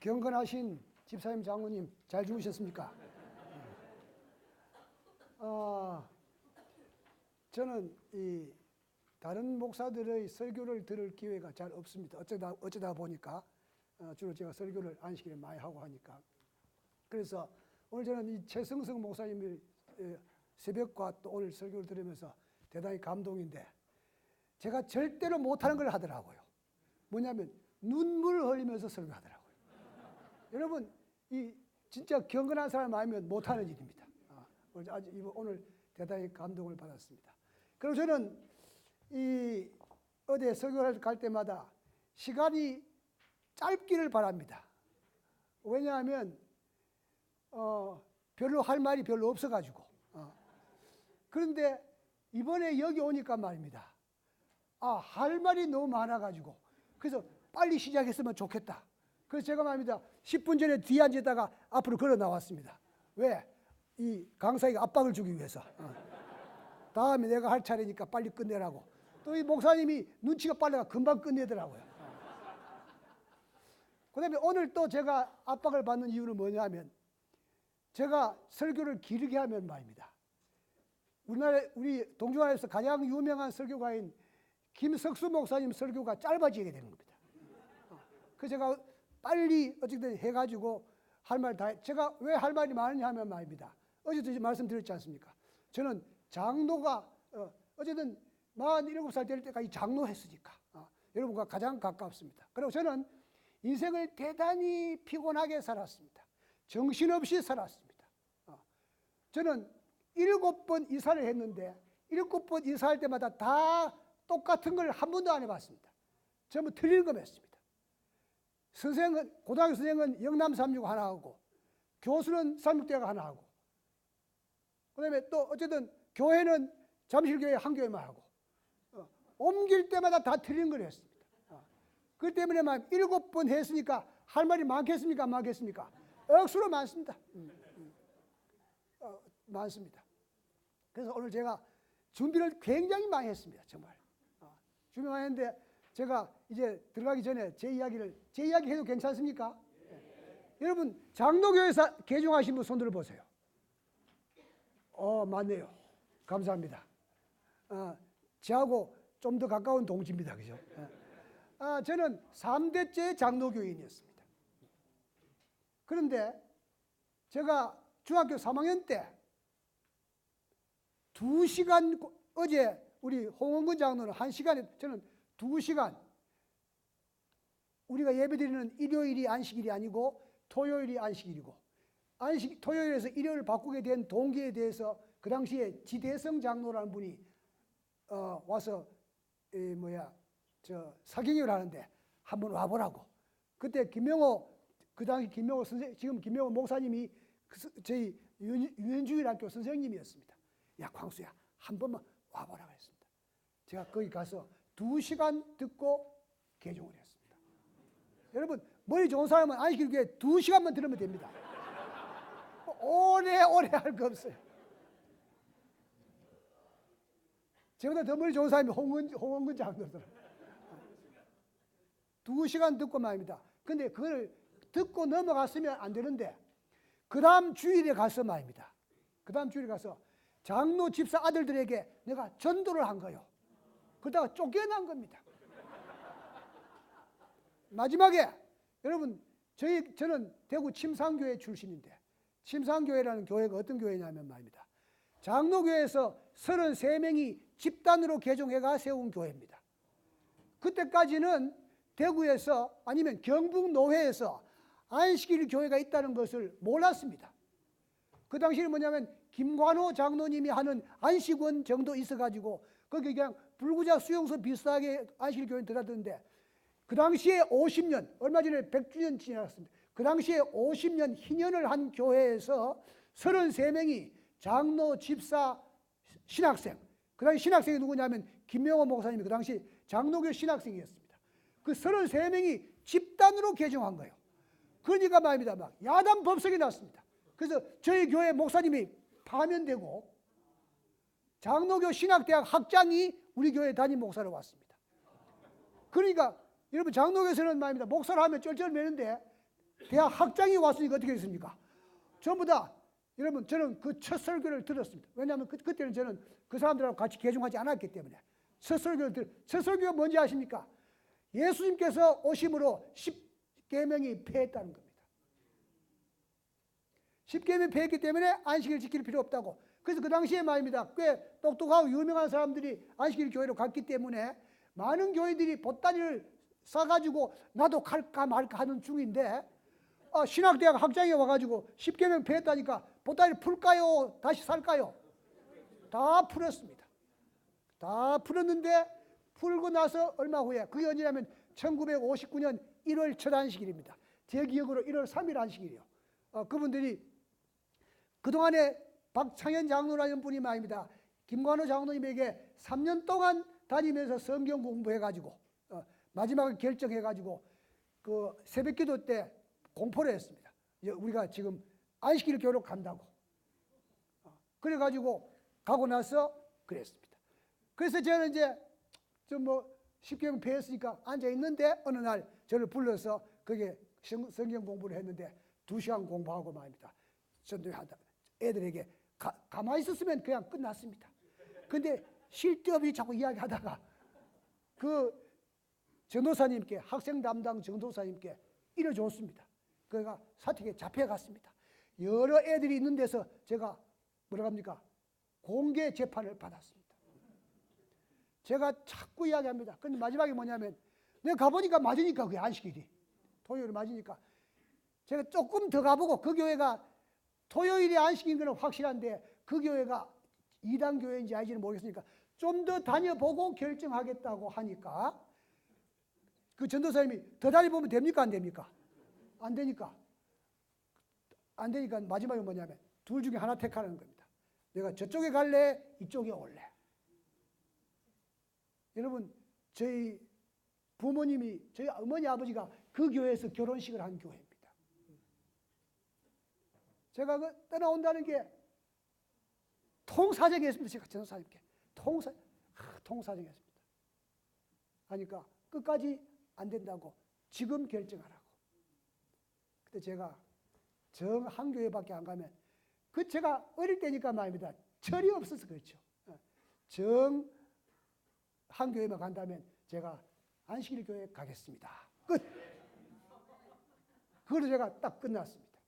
경건하신 집사님, 장로님 잘 주무셨습니까? 저는 이 다른 목사들의 설교를 들을 기회가 잘 없습니다. 어쩌다 보니까 주로 제가 설교를 안식일에 많이 하고 하니까. 그래서 오늘 저는 이 최승성 목사님의 새벽과 또 오늘 설교를 들으면서 대단히 감동인데, 제가 절대로 못하는 걸 하더라고요. 뭐냐면 눈물을 흘리면서 설교하더라고요. 여러분, 이 진짜 경건한 사람 아니면 못하는 일입니다. 오늘 대단히 감동을 받았습니다. 그리고 저는 이 어디 설교를 갈 때마다 시간이 짧기를 바랍니다. 왜냐하면 별로 할 말이 별로 없어가지고. 그런데 이번에 여기 오니까 말입니다. 할 말이 너무 많아가지고, 그래서 빨리 시작했으면 좋겠다. 그래서 제가 말입니다, 10분 전에 뒤에 앉았다가 앞으로 걸어 나왔습니다. 왜? 이 강사에게 압박을 주기 위해서. 다음에 내가 할 차례니까 빨리 끝내라고. 또 이 목사님이 눈치가 빨라가 금방 끝내더라고요. 그 다음에 오늘 또 제가 압박을 받는 이유는 뭐냐면, 제가 설교를 길게 하면 말입니다, 우리 동중안에서 가장 유명한 설교가인 김석수 목사님 설교가 짧아지게 되는 겁니다. 그래서 제가 빨리 어쨌든 해가지고 할 말 다 제가 왜 할 말이 많으냐 하면 말입니다, 어제도 말씀드렸지 않습니까? 저는 장로가 어쨌든 47살 될 때까지 장로했으니까 여러분과 가장 가깝습니다. 그리고 저는 인생을 대단히 피곤하게 살았습니다. 정신없이 살았습니다. 저는 7번 이사를 했는데 7번 이사할 때마다 다 똑같은 걸 한 번도 안 해봤습니다. 전부 틀린 거 했습니다. 고등학교 선생은 영남 3육 하나 하고, 교수는 삼육대학 하나 하고, 그 다음에 또 어쨌든 교회는 잠실교회 한 교회만 하고, 옮길 때마다 다 틀린 걸 했습니다. 그렇기 때문에 7번 했으니까 할 말이 많겠습니까? 많겠습니까? 억수로 많습니다. 많습니다. 그래서 오늘 제가 준비를 굉장히 많이 했습니다. 정말. 준비 많이 했는데, 제가 이제 들어가기 전에 제 이야기 해도 괜찮습니까? 여러분, 장로교회에서 개종하신 분 손 들어보세요. 맞네요. 감사합니다. 저하고 좀 더 가까운 동지입니다. 그죠? 저는 3대째 장로교인이었습니다. 그런데 제가 중학교 3학년 때 2시간, 어제 우리 홍원근 장로는 1시간에, 저는 2시간, 우리가 예배드리는 일요일이 안식일이 아니고 토요일이 안식일이고, 토요일에서 일요일을 바꾸게 된 동기에 대해서 그 당시에 지대성 장로라는 분이 와서 사경을 하는데 한번 와보라고. 그때 그 당시 김명호 선생, 지금 김명호 목사님이 저희 유엔주일학교 선생님이었습니다. 야, 광수야, 한 번만 와보라고 했습니다. 제가 거기 가서 2시간 듣고 개종을 했습니다. 여러분, 머리 좋은 사람은 안식일교회 2시간만 들으면 됩니다. 오래 할 거 없어요. 저보다 더 머리 좋은 사람이 홍원근 장로더라고요. 2시간 듣고 말입니다. 근데 그걸 듣고 넘어갔으면 안 되는데, 그 다음 주일에 가서 말입니다. 그 다음 주일에 가서 장로 집사 아들들에게 내가 전도를 한 거예요. 그러다가 쫓겨난 겁니다. 마지막에, 여러분, 저는 대구 침상교회 출신인데, 침상교회라는 교회가 어떤 교회냐면 말입니다, 장로교회에서 33명이 집단으로 개종해가 세운 교회입니다. 그때까지는 대구에서 아니면 경북노회에서 안식일 교회가 있다는 것을 몰랐습니다. 그 당시에는 뭐냐면 김관호 장로님이 하는 안식원 정도 있어가지고 거기 그냥 불구자 수용소 비슷하게 안식일 교회 들어갔는데, 그 당시에 50년, 얼마 전에 100주년 지났습니다. 그 당시에 50년 희년을 한 교회에서 33명이 장로, 집사, 신학생, 그 당시 신학생이 누구냐면 김명호 목사님이 그 당시 장로교 신학생이었습니다. 그 33명이 집단으로 개종한 거예요. 그러니까 말입니다, 막 야단 법석이 났습니다. 그래서 저희 교회 목사님이 파면되고 장로교 신학대학 학장이 우리 교회 담임 목사로 왔습니다. 그러니까 여러분, 장로교에서는 말입니다, 목사를 하면 쩔쩔매는데 대학 학장이 왔으니까 어떻게 됐습니까? 전부 다 여러분 저는 그 첫 설교를 들었습니다. 왜냐하면 그때는 저는 그 사람들하고 같이 개종하지 않았기 때문에 첫 설교가 뭔지 아십니까? 예수님께서 오심으로 10계명이 폐했다는 겁니다. 10계명이 폐했기 때문에 안식일을 지킬 필요 없다고. 그래서 그 당시에 말입니다. 꽤 똑똑하고 유명한 사람들이 안식일 교회로 갔기 때문에 많은 교회들이 보따리를 싸가지고 나도 갈까 말까 하는 중인데 신학대학 학장이 와가지고 10계명 폐했다니까 보따리 풀까요? 다시 살까요? 다 풀었습니다. 다 풀었는데 풀고 나서 얼마 후에 그게 언제냐면 1959년 1월 첫 안식일입니다. 제 기억으로 1월 3일 안식일이요. 그분들이 그동안에 박창현 장로라는 분이 말입니다. 김관호 장로님에게 3년 동안 다니면서 성경 공부해가지고 마지막에 결정해가지고 그 새벽기도 때 공포를 했습니다. 우리가 지금 안식일 교회로 간다고. 그래가지고 가고 나서 그랬습니다. 그래서 저는 이제 좀 뭐 10계명 폐했으니까 앉아 있는데 어느 날 저를 불러서 그게 성경 공부를 했는데 2시간 공부하고 말입니다. 전도하다 애들에게 가만히 있었으면 그냥 끝났습니다. 근데 쉴 데 없이 자꾸 이야기하다가 그 전도사님께 학생 담당 전도사님께 일어줬습니다. 그가 사택에 잡혀갔습니다. 여러 애들이 있는 데서 제가 뭐라 합니까? 공개 재판을 받았습니다. 제가 자꾸 이야기합니다. 그런데 마지막에 뭐냐면 내가 가보니까 맞으니까 그게 안식일이 토요일 맞으니까 제가 조금 더 가보고 그 교회가 토요일이 안식인 건 확실한데 그 교회가 이단 교회인지 아닌지는 모르겠으니까 좀 더 다녀보고 결정하겠다고 하니까 그 전도사님이 더 다녀보면 됩니까? 안 됩니까? 안 되니까. 안 되니까 마지막에 뭐냐면 둘 중에 하나 택하라는 겁니다. 내가 저쪽에 갈래? 이쪽에 올래? 여러분 저희 부모님이 저희 어머니 아버지가 그 교회에서 결혼식을 한 교회입니다. 제가 그 떠나온다는 게 통사정했습니다. 제가 전도사님께 통사정했습니다. 하니까 끝까지 안 된다고 지금 결정하라고. 근데 제가 정 한 교회밖에 안 가면 그 제가 어릴 때니까 말입니다. 철이 없어서 그렇죠. 정 한 교회만 간다면 제가 안식일 교회 가겠습니다. 끝. 그걸로 제가 딱 끝났습니다.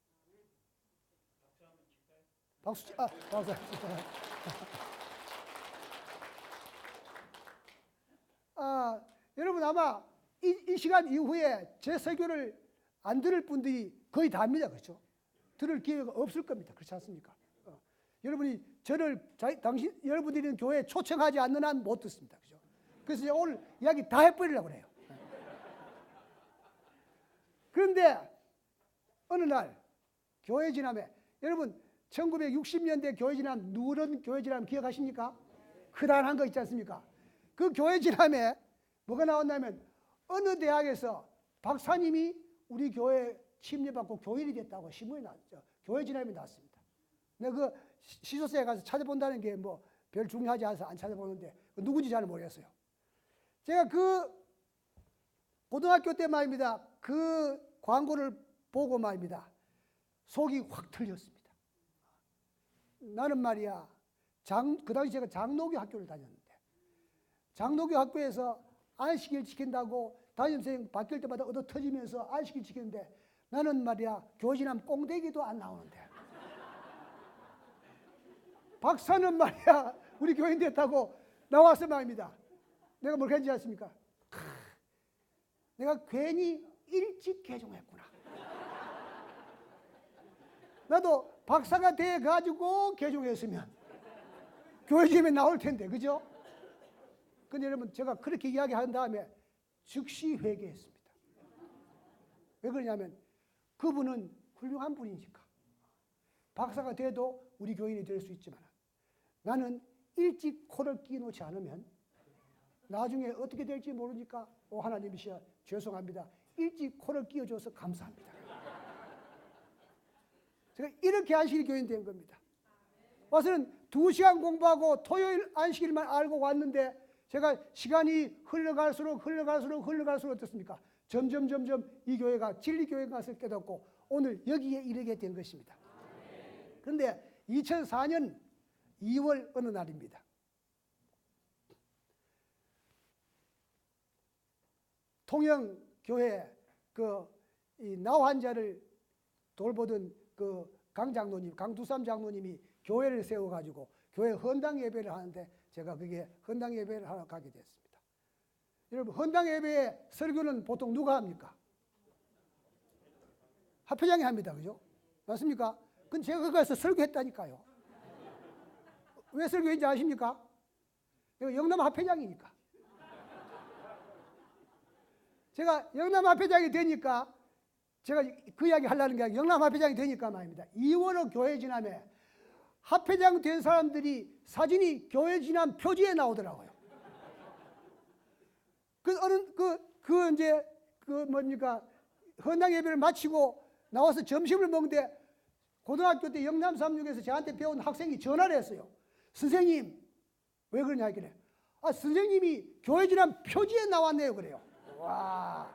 박수. 박수. 여러분 아마 이 시간 이후에 제 설교를 안 들을 분들이 거의 다입니다. 그렇죠? 들을 기회가 없을 겁니다. 그렇지 않습니까? 여러분이 여러분들이 있는 교회에 초청하지 않는 한 못 듣습니다. 그죠? 그래서 오늘 이야기 다 해버리려고 그래요. 그런데 어느 날 교회 지남에 여러분 1960년대 교회 지남 누런 교회 지남 기억하십니까? 크단한 거 있지 않습니까? 그 교회 지남에 뭐가 나왔냐면 어느 대학에서 박사님이 우리 교회 침례받고 교인이 됐다고 신문이 나왔죠. 교회 지남이 나왔습니다. 내가 그 시소서에 가서 찾아본다는 게 뭐 별 중요하지 않아서 안 찾아보는데 누군지 잘 모르겠어요. 제가 그 고등학교 때 말입니다. 그 광고를 보고 말입니다. 속이 확 틀렸습니다. 나는 말이야 그 당시 제가 장로교 학교를 다녔는데 장로교 학교에서 안식일 지킨다고 담임선생님 바뀔 때마다 얻어 터지면서 안식일 지키는데 나는 말이야 교진함 꽁대기도 안 나오는데 박사는 말이야 우리 교인 됐다고 나와서 말입니다. 내가 뭘 했는지 아십니까? 내가 괜히 일찍 개종했구나. 나도 박사가 돼가지고 개종했으면 교회 집에 나올 텐데, 그죠? 근데 여러분, 제가 그렇게 이야기한 다음에 즉시 회개했습니다. 왜 그러냐면 그분은 훌륭한 분이니까. 박사가 돼도 우리 교인이 될 수 있지만 나는 일찍 코를 끼놓지 않으면 나중에 어떻게 될지 모르니까 하나님이시여 죄송합니다. 일찍 코를 끼워줘서 감사합니다. 제가 이렇게 안식일 교인 된 겁니다. 와서는 2시간 공부하고 토요일 안식일만 알고 왔는데 제가 시간이 흘러갈수록 어떻습니까? 점점 이 교회가 진리교회인 것을 깨닫고 오늘 여기에 이르게 된 것입니다. 그런데 2004년 2월 어느 날입니다. 통영교회 이 나 환자를 돌보던 강두삼 장로님이 교회를 세워가지고 교회 헌당 예배를 하는데 제가 그게 헌당 예배를 하러 가게 됐습니다. 여러분, 헌당 예배의 설교는 보통 누가 합니까? 합회장이 합니다. 그죠? 맞습니까? 근데 제가 거기 가서 설교했다니까요. 왜 설교했는지 아십니까? 영남 합회장이니까. 제가 영남 합회장이 되니까 제가 그 이야기 하려는 게 아니라 영남 합회장이 되니까 말입니다. 2월호 교회 지남에 합회장 된 사람들이 사진이 교회 지남 표지에 나오더라고요. 헌당 예배를 마치고 나와서 점심을 먹는데 고등학교 때 영남 36에서 저한테 배운 학생이 전화를 했어요. 선생님, 왜 그러냐 하길래, 선생님이 교회 지남 표지에 나왔네요. 그래요. 와,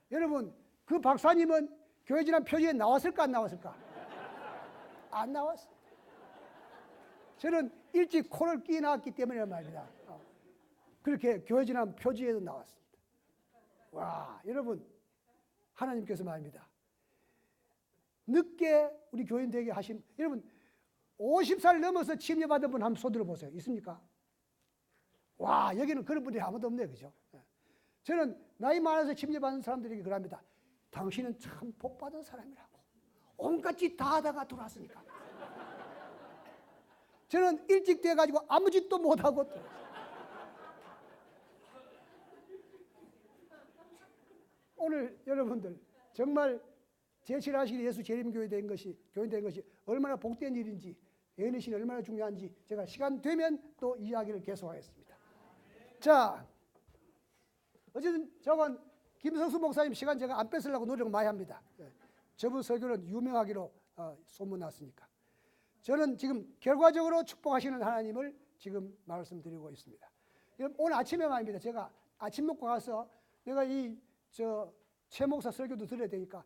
여러분, 그 박사님은 교회 지남 표지에 나왔을까 안 나왔을까? 안 나왔어요. 저는 일찍 코를 끼 나왔기 때문에 말입니다. 그렇게 교회 지남 표지에도 나왔습니다. 와, 여러분, 하나님께서 말입니다. 늦게 우리 교인 되게 하신, 여러분 50살 넘어서 침례받은 분 한번 손들어 보세요. 있습니까? 와, 여기는 그런 분이 아무도 없네요. 그죠? 저는 나이 많아서 침례받은 사람들에게 그럽니다. 당신은 참 복받은 사람이라고. 온갖 짓 다 하다가 돌아왔으니까. 저는 일찍 돼가지고 아무 짓도 못하고 오늘 여러분들 정말 제칠하실 예수 재림교회 된 것이, 교인 된 것이 얼마나 복된 일인지, 예언의 얼마나 중요한지 제가 시간 되면 또 이야기를 계속하겠습니다. 자, 어쨌든 저건 김성수 목사님 시간 제가 안 뺏으려고 노력 많이 합니다. 저분 설교는 유명하기로 소문났으니까. 저는 지금 결과적으로 축복하시는 하나님을 지금 말씀드리고 있습니다. 오늘 아침에 말입니다. 제가 아침 먹고 가서 내가 최 목사 설교도 들어야 되니까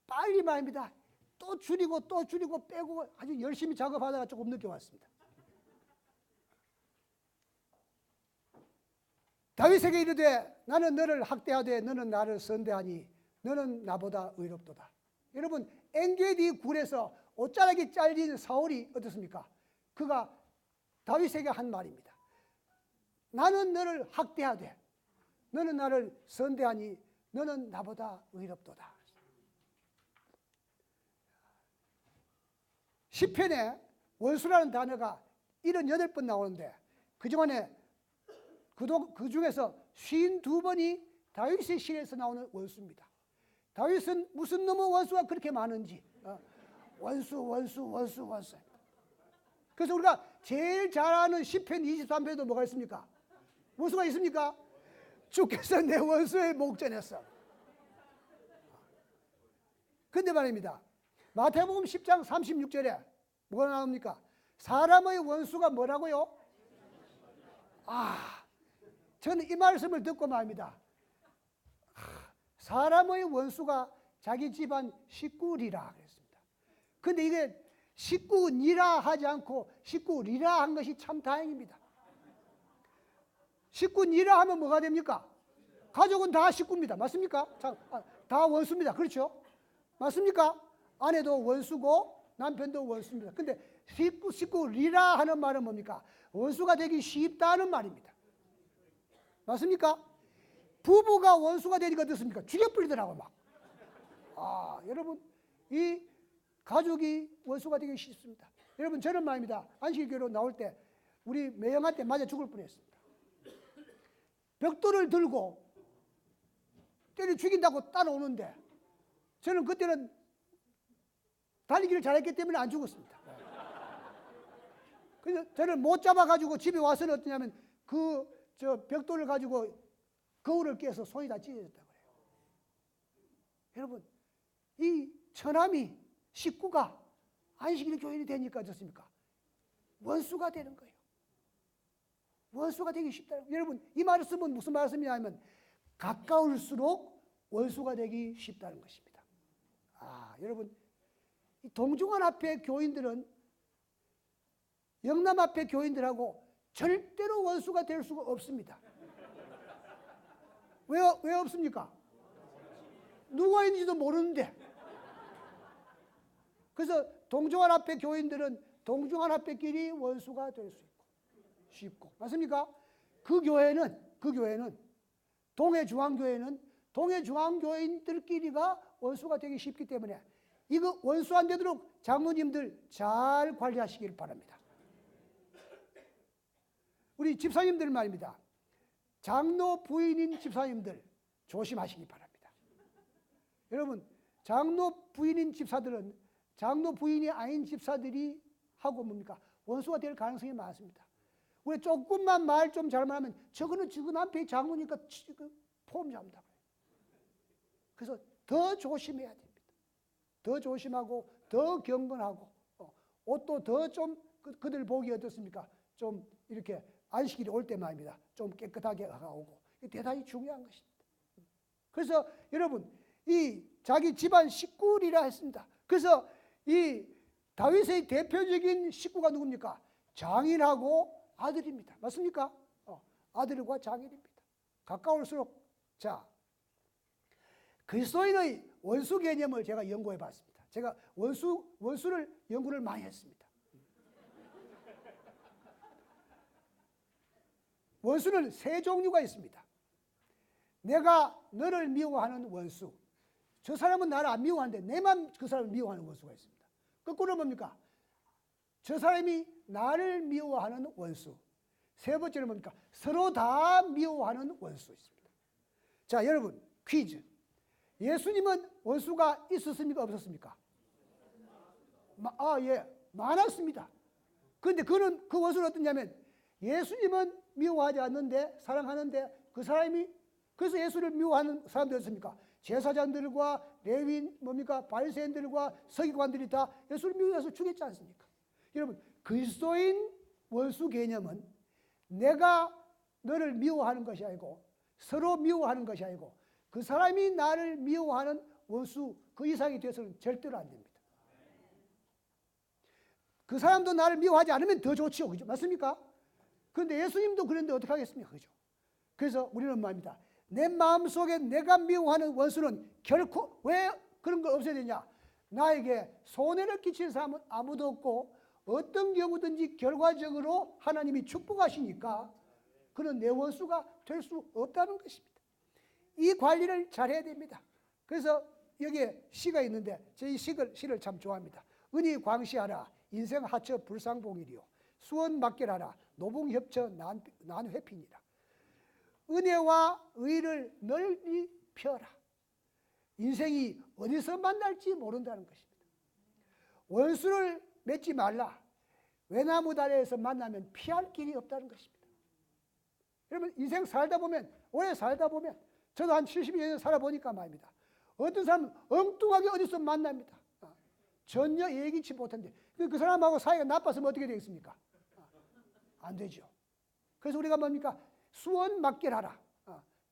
빨리 말입니다. 또 줄이고 빼고 아주 열심히 작업하다가 조금 늦게 왔습니다. 다윗에게 이르되 나는 너를 학대하되 너는 나를 선대하니 너는 나보다 의롭도다. 여러분, 엔게디 굴에서 옷자락이 잘린 사울이 어떻습니까? 그가 다윗에게 한 말입니다. 나는 너를 학대하되 너는 나를 선대하니 너는 나보다 의롭도다. 시편에 원수라는 단어가 78번 나오는데 그중에 그 중에서 52번이 다윗의 시에서 나오는 원수입니다. 다윗은 무슨 놈의 원수가 그렇게 많은지 원수. 그래서 우리가 제일 잘 아는 시편 23편에도 뭐가 있습니까? 원수가 있습니까? 주께서 내 원수의 목전했어. 근데 말입니다. 마태복음 10장 36절에 뭐가 나옵니까? 사람의 원수가 뭐라고요? 저는 이 말씀을 듣고 말입니다. 사람의 원수가 자기 집안 식구리라 그랬습니다. 근데 이게 식구니라 하지 않고 식구리라 한 것이 참 다행입니다. 식구니라 하면 뭐가 됩니까? 가족은 다 식구입니다. 맞습니까? 다 원수입니다. 그렇죠? 맞습니까? 아내도 원수고 남편도 원수입니다. 근데 식구리라 하는 말은 뭡니까? 원수가 되기 쉽다는 말입니다. 맞습니까? 부부가 원수가 되니까 어떻습니까? 죽여버리더라고요, 막. 여러분, 이 가족이 원수가 되기 쉽습니다. 여러분, 저는 말입니다. 안식일교로 나올 때 우리 매형한테 맞아 죽을 뻔했습니다. 벽돌을 들고 때려 죽인다고 따라오는데 저는 그때는 달리기를 잘했기 때문에 안 죽었습니다. 그래서 저를 못 잡아가지고 집에 와서는 어떠냐면 벽돌을 가지고 거울을 깨서 손이 다 찢어졌다고 그래요. 여러분, 이 처남이 식구가 안식일 교인이 되니까 어떻습니까? 원수가 되는 거예요. 원수가 되기 쉽다. 여러분, 이 말을 쓰면 무슨 말씀이냐면 가까울수록 원수가 되기 쉽다는 것입니다. 여러분, 이 동중한 앞에 교인들은 영남 앞에 교인들하고 절대로 원수가 될 수가 없습니다. 왜 없습니까? 누가 있는지도 모르는데. 그래서 동중한 앞에 교인들은 동중한 앞에끼리 원수가 될 수 있고 쉽고, 맞습니까? 그 교회는 동해중앙교회인들끼리가 원수가 되기 쉽기 때문에 이거 원수 안 되도록 장로님들 잘 관리하시길 바랍니다. 우리 집사님들 말입니다. 장로 부인인 집사님들 조심하시기 바랍니다. 여러분, 장로 부인인 집사들은 장로 부인이 아닌 집사들이 하고 뭡니까? 원수가 될 가능성이 많습니다. 우리 조금만 말 좀 잘못하면 저거는 지금 남편이 장로니까 폼 잡는다. 그래서 더 조심해야 됩니다. 더 조심하고 더 경건하고 옷도 더 좀 그들 보기 어떻습니까? 좀 이렇게 안식일이 올 때 말입니다. 좀 깨끗하게 오고. 이게 대단히 중요한 것입니다. 그래서 여러분, 이 자기 집안 식구리라 했습니다. 그래서 이 다윗의 대표적인 식구가 누굽니까? 장인하고 아들입니다. 맞습니까? 아들과 장인입니다. 가까울수록. 자, 그리스도인의 원수 개념을 제가 연구해 봤습니다. 제가 원수를 연구를 많이 했습니다. 원수는 세 종류가 있습니다. 내가 너를 미워하는 원수. 저 사람은 나를 안 미워하는데 내만 그 사람을 미워하는 원수가 있습니다. 거꾸로 뭡니까? 저 사람이 나를 미워하는 원수. 세 번째는 뭡니까? 서로 다 미워하는 원수 있습니다. 자, 여러분, 퀴즈. 예수님은 원수가 있었습니까? 없었습니까? 예, 많았습니다. 그런데 그 원수는 어떠냐면 예수님은 미워하지 않는데 사랑하는데 그 사람이, 그래서 예수를 미워하는 사람들이 있습니까? 제사장들과 레위인 뭡니까? 바리새인들과 서기관들이 다 예수를 미워해서 죽였지 않습니까? 여러분, 그리스도인 원수 개념은 내가 너를 미워하는 것이 아니고 서로 미워하는 것이 아니고 그 사람이 나를 미워하는 원수 그 이상이 돼서는 절대로 안 됩니다. 그 사람도 나를 미워하지 않으면 더 좋지요. 그죠? 맞습니까? 그런데 예수님도 그런데 어떻게 하겠습니까? 그죠? 그래서 우리는 말입니다. 내 마음속에 내가 미워하는 원수는 결코 왜 그런 걸 없애야 되냐? 나에게 손해를 끼칠 사람은 아무도 없고 어떤 경우든지 결과적으로 하나님이 축복하시니까 그는 내 원수가 될 수 없다는 것입니다. 이 관리를 잘해야 됩니다. 그래서 여기에 시가 있는데 저 이 시를 참 좋아합니다. 은희 광시하라 인생 하처 불상봉이리요 수원 맡겨라라 노봉협처 난회핀이라. 은혜와 의를 널리 펴라. 인생이 어디서 만날지 모른다는 것입니다. 원수를 맺지 말라. 외나무 다리에서 만나면 피할 길이 없다는 것입니다. 여러분, 인생 살다 보면, 오래 살다 보면, 저도 한 70년 살아보니까 말입니다. 어떤 사람은 엉뚱하게 어디서 만납니다. 전혀 예기치 못한데 그 사람하고 사이가 나빠서면 어떻게 되겠습니까? 안 되죠. 그래서 우리가 뭡니까? 수원 맡겨라라.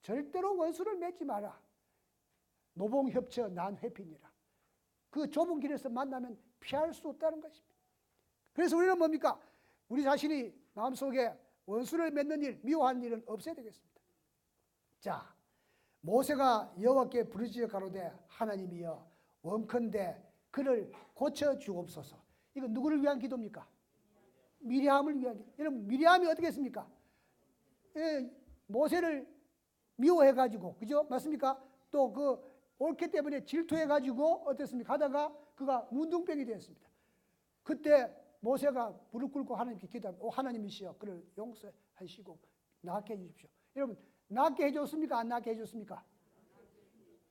절대로 원수를 맺지 마라. 노봉협처 난회핀이라. 그 좁은 길에서 만나면 피할 수 없다는 것입니다. 그래서 우리는 뭡니까? 우리 자신이 마음속에 원수를 맺는 일, 미워하는 일은 없애야 되겠습니다. 자, 모세가 여호와께 부르짖어 가로되 하나님이여 원컨대 그를 고쳐 주옵소서. 이건 누구를 위한 기도입니까? 미리암을 위한 기도. 여러분, 미리암이 어떻게 했습니까? 모세를 미워해가지고, 그죠? 맞습니까? 또 그 옳기 때문에 질투해가지고 어땠습니까? 하다가 그가 문둥병이 되었습니다. 그때 모세가 무릎 꿇고 하나님께 기도하면 하나님이시여 그를 용서하시고 낫게 해주십시오. 여러분, 낫게 해줬습니까? 안 낫게 해줬습니까?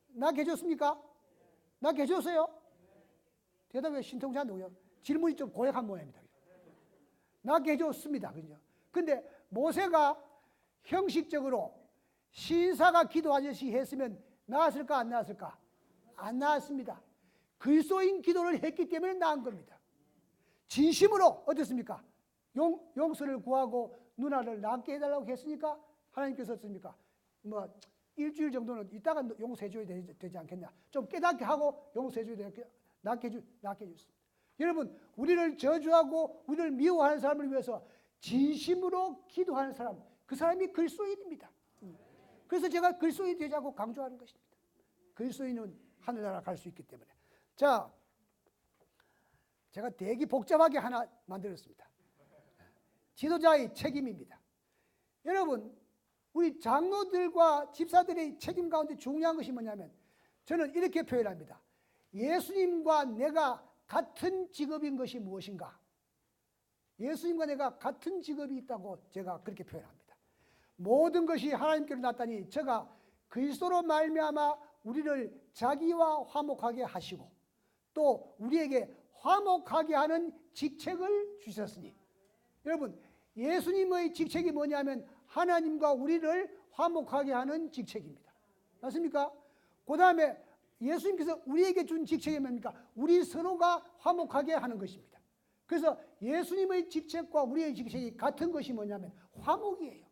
낫게 해줬습니까? 낫게 해줬어요? 대답에 신통치 않고요. 질문이 좀 고약한 모양입니다. 낫게 해줬습니다. 그죠? 근데 모세가 형식적으로 신사가 기도하듯이 했으면 나았을까 안 나았을까? 안 나았습니다. 그리스도인 기도를 했기 때문에 나은 겁니다. 진심으로 어떻습니까? 용서를 구하고 누나를 낫게 해달라고 했으니까 하나님께서 어떻습니까? 일주일 정도는 이따가 용서해 줘야 되지 않겠냐. 좀 깨닫게 하고 용서해 줘야 되겠냐. 낫게 해줬습니다. 여러분, 우리를 저주하고 우리를 미워하는 사람을 위해서 진심으로 기도하는 사람, 그 사람이 그리스도인입니다. 그래서 제가 그리스도인이 되자고 강조하는 것입니다. 그리스도인은 하늘나라 갈 수 있기 때문에. 자, 제가 되게 복잡하게 하나 만들었습니다. 지도자의 책임입니다. 여러분, 우리 장로들과 집사들의 책임 가운데 중요한 것이 뭐냐면, 저는 이렇게 표현합니다. 예수님과 내가 같은 직업인 것이 무엇인가? 예수님과 내가 같은 직업이 있다고 제가 그렇게 표현합니다. 모든 것이 하나님께로 났다니 저가 그리스도로 말미암아 우리를 자기와 화목하게 하시고 또 우리에게 화목하게 하는 직책을 주셨으니, 여러분, 예수님의 직책이 뭐냐면 하나님과 우리를 화목하게 하는 직책입니다. 맞습니까? 그 다음에 예수님께서 우리에게 준 직책이 뭡니까? 우리 서로가 화목하게 하는 것입니다. 그래서 예수님의 직책과 우리의 직책이 같은 것이 뭐냐면 화목이에요.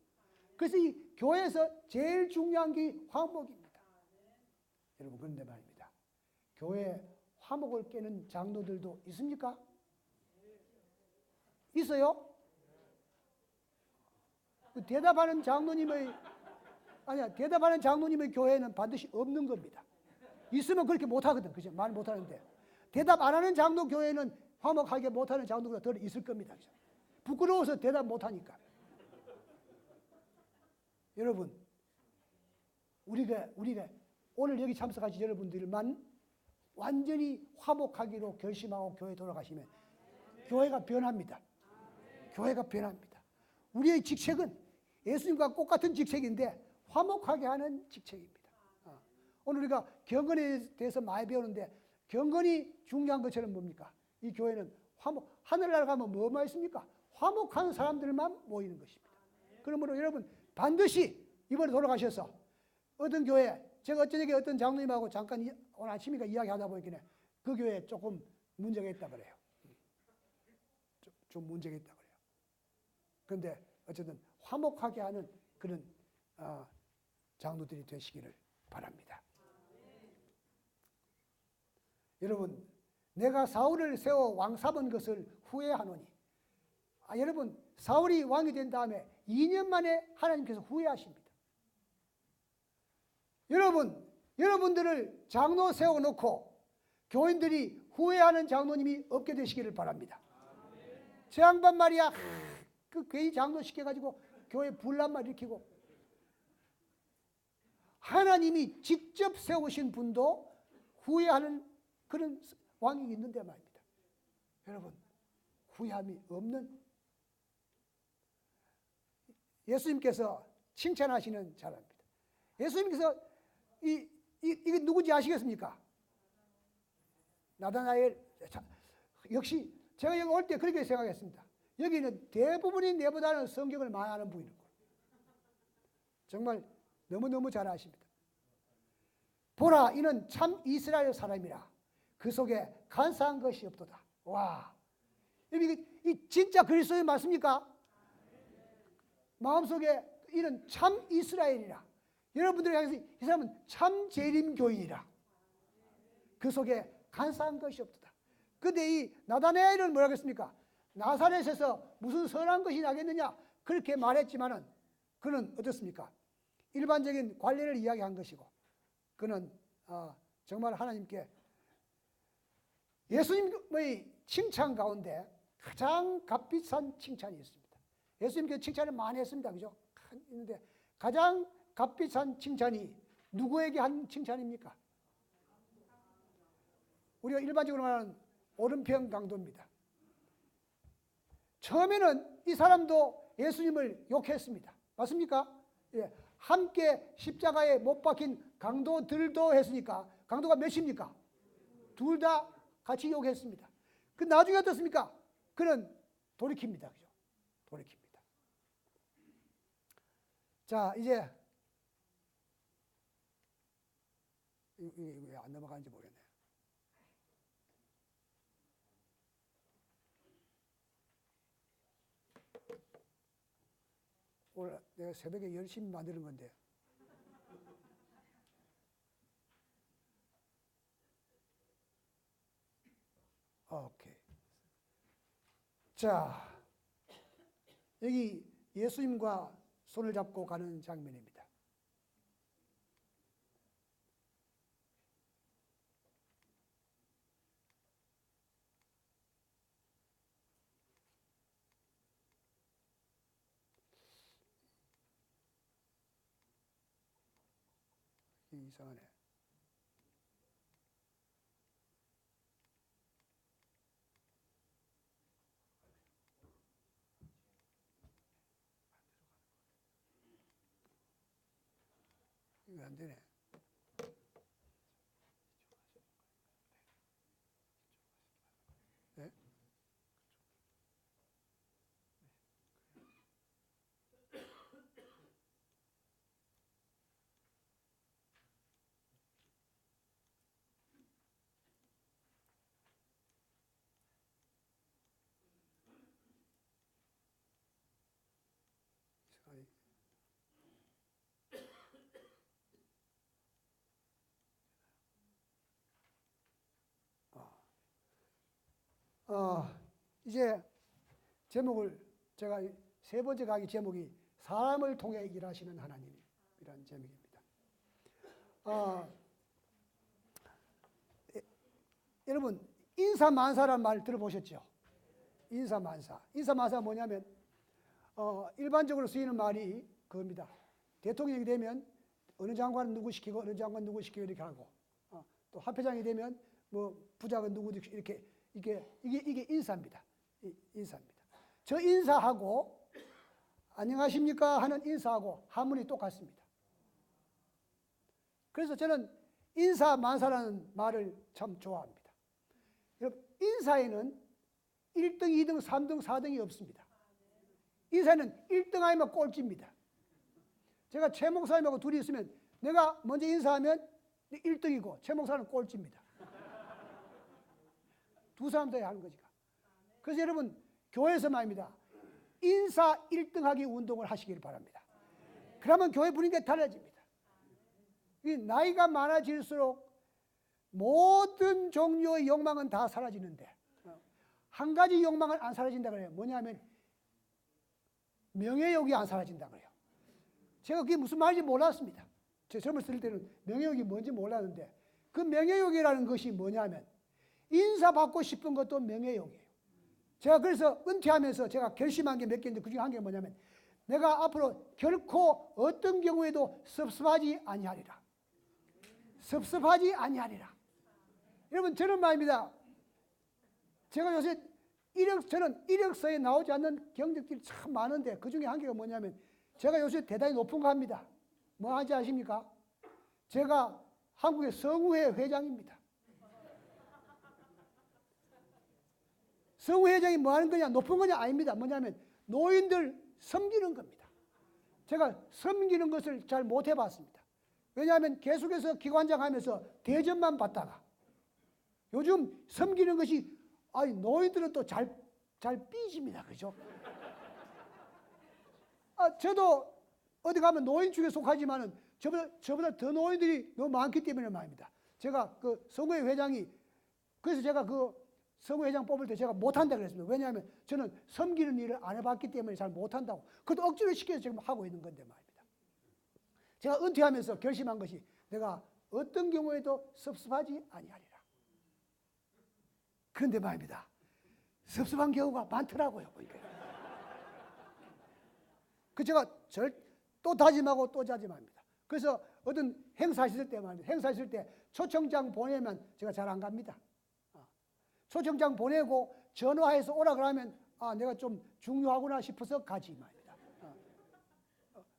그래서 이 교회에서 제일 중요한 게 화목입니다. 여러분, 그런데 말입니다. 교회 화목을 깨는 장로들도 있습니까? 있어요? 대답하는 장로님의 교회는 반드시 없는 겁니다. 있으면 그렇게 못하거든. 그죠? 말 못하는데. 대답 안 하는 장로 교회는 화목하게 못하는 장로가 더 있을 겁니다. 그죠? 부끄러워서 대답 못하니까. 여러분, 우리가 오늘 여기 참석하신 여러분들만 완전히 화목하기로 결심하고 교회 돌아가시면 교회가 변합니다. 교회가 변합니다. 우리의 직책은 예수님과 똑같은 직책인데 화목하게 하는 직책입니다. 오늘 우리가 경건에 대해서 많이 배우는데 경건이 중요한 것처럼 뭡니까? 이 교회는 하늘나라 가면 뭐만 있습니까? 화목한 사람들만 모이는 것입니다. 그러므로 여러분 반드시 이번에 돌아가셔서 어떤 교회, 제가 어쩌게 어떤 장로님하고 잠깐 오늘 아침이가 이야기하다 보니까 그 교회에 조금 문제가 있다 그래요. 좀 문제가 있다 그래요. 그런데 어쨌든 화목하게 하는 그런 장로들이 되시기를 바랍니다. 여러분, 내가 사울을 세워 왕 삼은 것을 후회하노니. 여러분, 사울이 왕이 된 다음에 2년 만에 하나님께서 후회하십니다. 여러분들을 장로 세워놓고 교인들이 후회하는 장로님이 없게 되시기를 바랍니다. 저 양반 말이야, 그 괜히 장로 시켜가지고 교회 분란만 일으키고, 하나님이 직접 세우신 분도 후회하는 그런 왕이 있는데 말입니다. 여러분, 후회함이 없는, 예수님께서 칭찬하시는 사람입니다. 예수님께서 이게 누구지 아시겠습니까? 나다나엘. 역시 제가 여기 올 때 그렇게 생각했습니다. 여기는 대부분이 내보다는 성경을 많이 아는 분이고 정말 너무너무 잘 아십니다. 보라, 이는 참 이스라엘 사람이라 그 속에 간사한 것이 없도다. 와, 이 진짜 그리스도의 맞습니까? 마음속에 이는 참 이스라엘이라. 여러분들이 향해서 이 사람은 참 재림교인이라. 그 속에 간사한 것이 없도다. 근데 이 나다나엘은 뭐라고 했습니까? 나사렛에서 무슨 선한 것이 나겠느냐 그렇게 말했지만은 그는 어떻습니까? 일반적인 관례를 이야기한 것이고 그는 정말 하나님께 예수님의 칭찬 가운데 가장 값비싼 칭찬이 있습니다. 예수님께 칭찬을 많이 했습니다. 그죠? 있는데 가장 값비싼 칭찬이 누구에게 한 칭찬입니까? 우리가 일반적으로 말하는 오른편 강도입니다. 처음에는 이 사람도 예수님을 욕했습니다. 맞습니까? 예. 함께 십자가에 못 박힌 강도들도 했으니까 강도가 몇입니까? 둘 다 같이 욕했습니다. 그 나중에 어떻습니까? 그는 돌이킵니다. 그죠? 돌이킵니다. 자, 이제 왜 안 넘어가는지 모르겠네요. 오늘 내가 새벽에 열심히 만드는 건데 자, 여기 예수님과 손을 잡고 가는 장면입니다. 이상하네. 이거 안 되네. 네? 이제 제목을 제가 세 번째 강의 제목이 사람을 통해 일하시는 하나님이라는 제목입니다. 여러분 인사만사라는 말 들어보셨죠? 인사만사. 인사만사가 뭐냐면 일반적으로 쓰이는 말이 그겁니다. 대통령이 되면 어느 장관은 누구 시키고 어느 장관 누구 시키고 이렇게 하고 또 합회장이 되면 뭐 부장은 누구 이렇게 이게 인사입니다. 인사입니다. 저 인사하고 안녕하십니까 하는 인사하고 한문이 똑같습니다. 그래서 저는 인사만사라는 말을 참 좋아합니다. 여러분 인사에는 1등, 2등, 3등, 4등이 없습니다. 인사는 1등 아니면 꼴찌입니다. 제가 최 목사님하고 둘이 있으면 내가 먼저 인사하면 1등이고 최 목사는 꼴찌입니다. 두 사람 다 하는 거지가. 그래서 여러분 교회에서 말입니다. 인사 1등하기 운동을 하시길 바랍니다. 그러면 교회 분위기가 달라집니다. 나이가 많아질수록 모든 종류의 욕망은 다 사라지는데 한 가지 욕망은 안 사라진다 그래요. 뭐냐면 명예욕이 안 사라진다 그래요. 제가 그게 무슨 말인지 몰랐습니다. 제 젊었을 때는 명예욕이 뭔지 몰랐는데 그 명예욕이라는 것이 뭐냐면 인사받고 싶은 것도 명예욕이에요. 제가 그래서 은퇴하면서 제가 결심한 게 몇 개인데 그중에 한 게 뭐냐면 내가 앞으로 결코 어떤 경우에도 섭섭하지 아니하리라. 섭섭하지 아니하리라. 여러분 저는 말입니다. 제가 요새 저는 이력서에 나오지 않는 경력들이 참 많은데 그중에 한 개가 뭐냐면 제가 요새 대단히 높은 거 합니다. 뭐 하지 아십니까? 제가 한국의 성우회 회장입니다. 성우 회장이 뭐 하는 거냐? 높은 거냐? 아닙니다. 뭐냐면 노인들 섬기는 겁니다. 제가 섬기는 것을 잘 못 해봤습니다. 왜냐하면 계속해서 기관장 하면서 대접만 받다가 요즘 섬기는 것이 노인들은 또 잘 삐집니다. 그죠? 저도 어디 가면 노인 중에 속하지만은 저보다 더 노인들이 너무 많기 때문에 말입니다. 제가 그 성우회 회장이 그래서 제가 그 성우회장 뽑을 때 제가 못한다 그랬습니다. 왜냐하면 저는 섬기는 일을 안 해봤기 때문에 잘 못한다고. 그것도 억지로 시켜서 지금 하고 있는 건데 말입니다. 제가 은퇴하면서 결심한 것이 내가 어떤 경우에도 섭섭하지 아니하리라. 그런데 말입니다. 섭섭한 경우가 많더라고요. 그 제가 또 다짐하고 또 다짐합니다. 그래서 어떤 행사 있을 때 말입니다. 행사 있을 때 초청장 보내면 제가 잘 안 갑니다. 초청장 보내고 전화해서 오라 그러면 내가 좀 중요하구나 싶어서 가지 말입니다.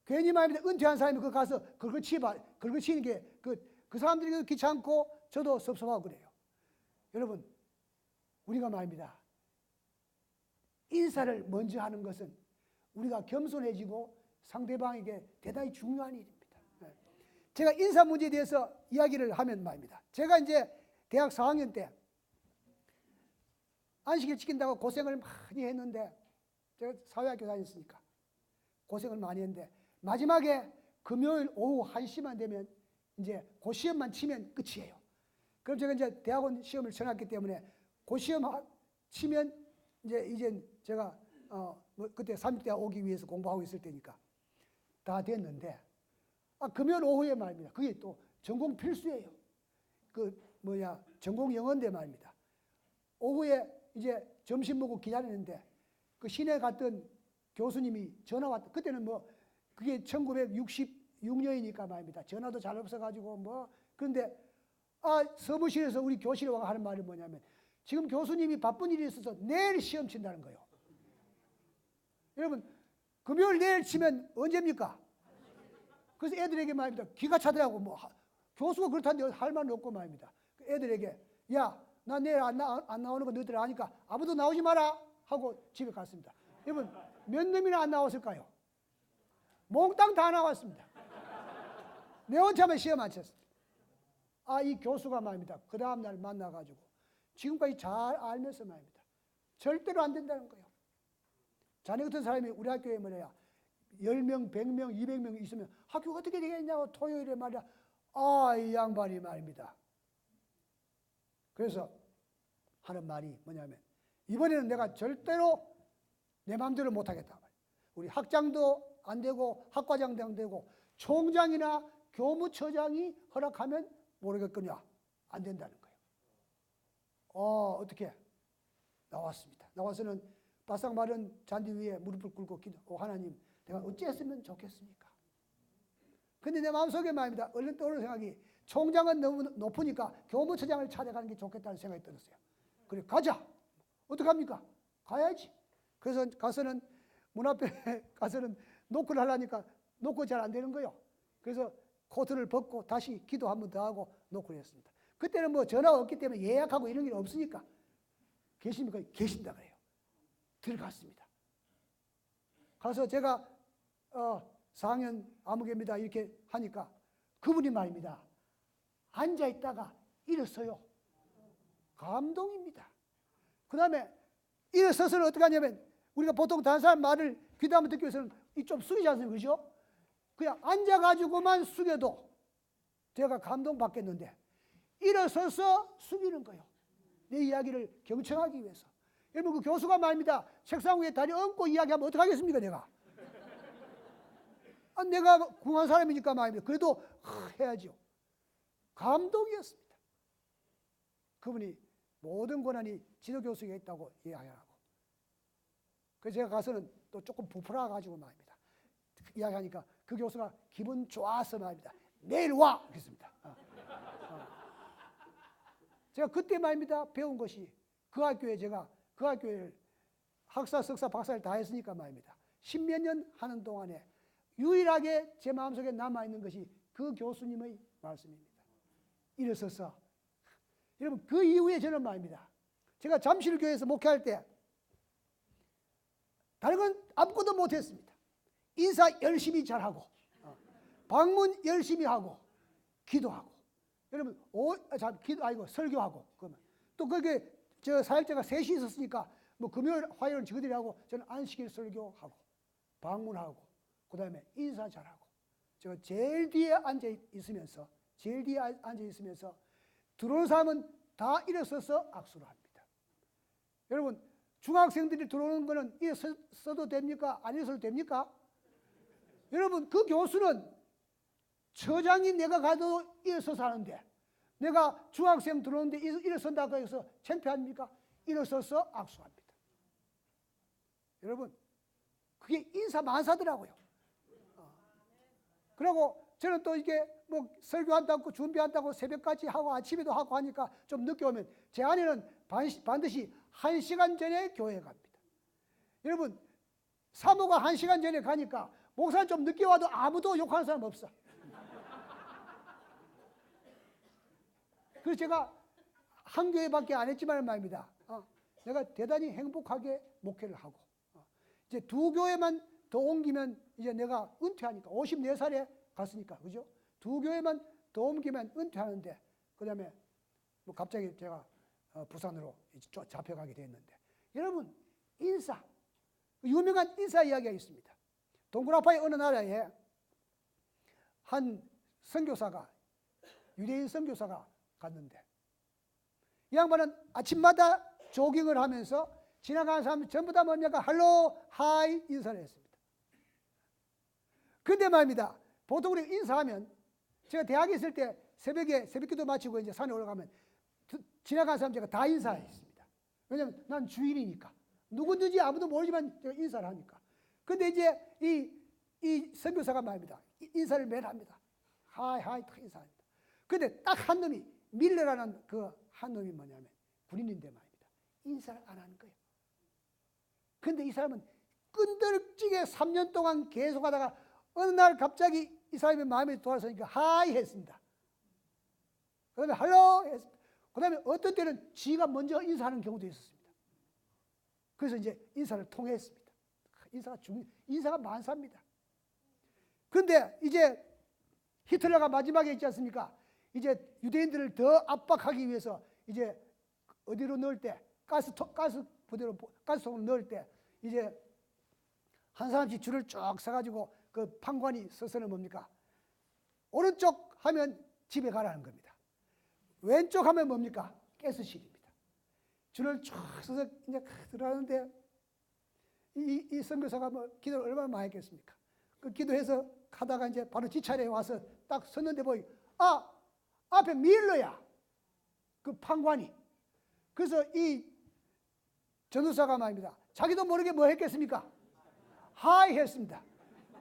괜히 말입니다. 은퇴한 사람이 그 가서 긁어치는 게 그 사람들이 귀찮고 저도 섭섭하고 그래요. 여러분 우리가 말입니다. 인사를 먼저 하는 것은 우리가 겸손해지고 상대방에게 대단히 중요한 일입니다. 제가 인사 문제에 대해서 이야기를 하면 말입니다. 제가 이제 대학 4학년 때 안식일 지킨다고 고생을 많이 했는데 제가 사회학교 다녔으니까 고생을 많이 했는데 마지막에 금요일 오후 1시만 되면 이제 그 시험만 치면 끝이에요. 그럼 제가 이제 대학원 시험을 쳐놨기 때문에 그 시험 치면 이제 제가 뭐 그때 30대 오기 위해서 공부하고 있을 때니까 다 됐는데 금요일 오후에 말입니다. 그게 또 전공 필수예요. 전공 영어인데 말입니다. 오후에 이제 점심 먹고 기다리는데 그 시내 갔던 교수님이 전화 왔다. 그때는 뭐 그게 1966년이니까 말입니다. 전화도 잘 없어가지고 뭐 그런데 사무실에서 우리 교실에 와서 하는 말이 뭐냐면 지금 교수님이 바쁜 일이 있어서 내일 시험 친다는 거예요. 여러분 금요일 내일 치면 언제입니까? 그래서 애들에게 말입니다. 기가 차더라고. 뭐 교수가 그렇다는데 할 말은 없고 말입니다. 애들에게 야, 나 내일 안 나오는 거 너희들 아니까 아무도 나오지 마라 하고 집에 갔습니다. 여러분 몇 놈이나 안 나왔을까요? 몽땅 다 나왔습니다. 내 혼자만 시험 안 쳤습니다. 이 교수가 말입니다. 그 다음날 만나가지고 지금까지 잘 알면서 말입니다. 절대로 안 된다는 거예요. 자네 같은 사람이 우리 학교에 뭐냐 10명, 100명, 200명 있으면 학교 어떻게 되겠냐고 토요일에 말이야. 이 양반이 말입니다. 그래서 하는 말이 뭐냐면 이번에는 내가 절대로 내 마음대로 못하겠다. 우리 학장도 안 되고 학과장도 안 되고 총장이나 교무처장이 허락하면 모르겠거냐. 안 된다는 거예요. 어떻게? 나왔습니다. 나와서는 바싹 마른 잔디 위에 무릎을 꿇고 기도. 하나님, 내가 어찌했으면 좋겠습니까? 근데 내 마음속에 말입니다. 얼른 떠오르는 생각이 총장은 너무 높으니까 교무처장을 찾아가는 게 좋겠다는 생각이 들었어요. 그래, 가자. 어떡합니까? 가야지. 그래서 가서는 문 앞에 가서는 노크를 하려니까 노크 잘 안 되는 거예요. 그래서 코트를 벗고 다시 기도 한 번 더 하고 노크를 했습니다. 그때는 뭐 전화가 없기 때문에 예약하고 이런 게 없으니까 계십니까? 계신다 그래요. 들어갔습니다. 가서 제가 4학년 아무개입니다 이렇게 하니까 그분이 말입니다. 앉아있다가 일어서요. 감동입니다. 그 다음에 일어서서는 어떻게 하냐면 우리가 보통 다른 사람 말을 귀담아 듣기 위해서는 좀 숙이지 않습니까? 그죠? 그냥 앉아가지고만 숙여도 제가 감동받겠는데 일어서서 숙이는 거예요. 내 이야기를 경청하기 위해서. 여러분 그 교수가 말입니다. 책상 위에 다리 얹고 이야기하면 어떡하겠습니까 내가? 내가 궁한 사람이니까 말입니다. 그래도 해야죠. 감동이었습니다. 그분이 모든 권한이 지도교수에게 있다고 이야기하고 그래서 제가 가서는 또 조금 부풀어가지고 말입니다. 이야기하니까 그 교수가 기분 좋아서 말입니다. 내일 와! 그랬습니다. 제가 그때 말입니다. 배운 것이 그 학교에 제가 그 학교에 학사, 석사, 박사를 다 했으니까 말입니다. 10몇 년 하는 동안에 유일하게 제 마음속에 남아있는 것이 그 교수님의 말씀입니다. 일어서서 여러분 그 이후에 저는 말입니다. 제가 잠실교회에서 목회할 때 다른 건 아무것도 못했습니다. 인사 열심히 잘하고 방문 열심히 하고 기도하고 여러분 설교하고 그러면 또 그게 저 사역자가 셋이 있었으니까 뭐 금요일 화요일은 저들이 하고 저는 안식일 설교하고 방문하고 그 다음에 인사 잘하고 제가 제일 뒤에 앉아 있으면서 들어오는 사람은 다 일어서서 악수를 합니다. 여러분 중학생들이 들어오는 거는 일어서도 됩니까? 안 일어서도 됩니까? 여러분 그 교수는 처장이 내가 가도 일어서서 하는데 내가 중학생 들어오는데 일어선다고 해서 창피합니까? 일어서서 악수합니다. 여러분 그게 인사 만사더라고요. 그리고 저는 또 이게 뭐 설교한다고 준비한다고 새벽까지 하고 아침에도 하고 하니까 좀 늦게 오면 제 아내는 반드시 1시간 전에 교회에 갑니다. 여러분 사모가 1시간 전에 가니까 목사는 좀 늦게 와도 아무도 욕하는 사람 없어. 그래서 제가 한 교회밖에 안 했지만 말입니다. 내가 대단히 행복하게 목회를 하고 이제 2교회만 더 옮기면 이제 내가 은퇴하니까 54살에 갔으니까 그죠? 2교회만 더 옮기면 은퇴하는데 그 다음에 뭐 갑자기 제가 부산으로 잡혀가게 됐는데 여러분 인사 유명한 인사 이야기가 있습니다. 동굴아파의 어느 나라에 한 선교사가 유대인 선교사가 갔는데 이 양반은 아침마다 조깅을 하면서 지나가는 사람 전부 다 뭡니까? 할로, 하이 인사를 했습니다. 근데 말입니다. 보통 우리가 인사하면 제가 대학에 있을 때 새벽기도 마치고 이제 산에 올라가면 지나가는 사람 제가 다 인사했습니다. 왜냐하면 난 주인이니까. 누구든지 아무도 모르지만 제가 인사를 하니까. 근데 이제 이 선교사가 말입니다. 인사를 매일 합니다. 하이 딱 인사합니다. 근데 딱 한 놈이 밀러라는 그 한 놈이 뭐냐면 군인인데 말입니다. 인사를 안 하는 거예요. 근데 이 사람은 끈들찌게 3년 동안 계속 하다가 어느 날 갑자기 이 사람의 마음이 돌아서니까 하이 했습니다. 그 다음에 할로 했습니다. 그 다음에 어떤 때는 지가 먼저 인사하는 경우도 있었습니다. 그래서 이제 인사를 통했습니다. 인사가 만사입니다. 근데 이제 히틀러가 마지막에 있지 않습니까? 이제 유대인들을 더 압박하기 위해서 이제 어디로 넣을 때 가스통으로 넣을 때 이제 한 사람씩 줄을 쭉 서가지고 그 판관이 서서는 뭡니까? 오른쪽 하면 집에 가라는 겁니다. 왼쪽 하면 뭡니까? 가스실입니다. 줄을 쭉 서서 이제 들어가는데 이 선교사가 뭐 기도를 얼마나 많이 했겠습니까? 그 기도해서 가다가 이제 바로 지차례에 와서 딱 섰는데 보이 앞에 밀러야 그 판관이. 그래서 이 전도사가 말입니다. 자기도 모르게 뭐 했겠습니까? 하이 했습니다.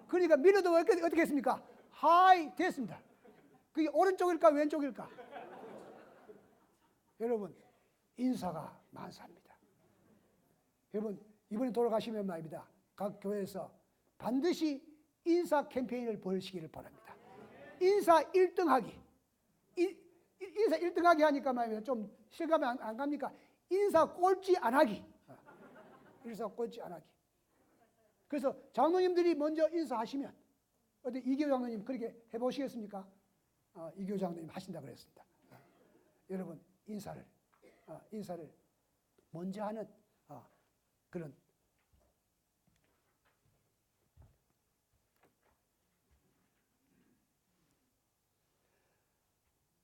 그러니까 밀러도 어떻게 했습니까? 하이 됐습니다. 그게 오른쪽일까 왼쪽일까? 여러분 인사가 만사입니다. 여러분 이번에 돌아가시면 말입니다. 각 교회에서 반드시 인사 캠페인을 벌이시기를 바랍니다. 인사 1등하기. 인사 1등하기 하니까 말입니다. 좀 실감이 안 갑니까? 인사 꼴찌 안 하기. 인사 꼴찌 안 하기. 그래서 장로님들이 먼저 인사하시면 어때 이교 장로님 그렇게 해보시겠습니까? 이교 장로님 하신다 그랬습니다. 여러분 인사를 먼저 하는 그런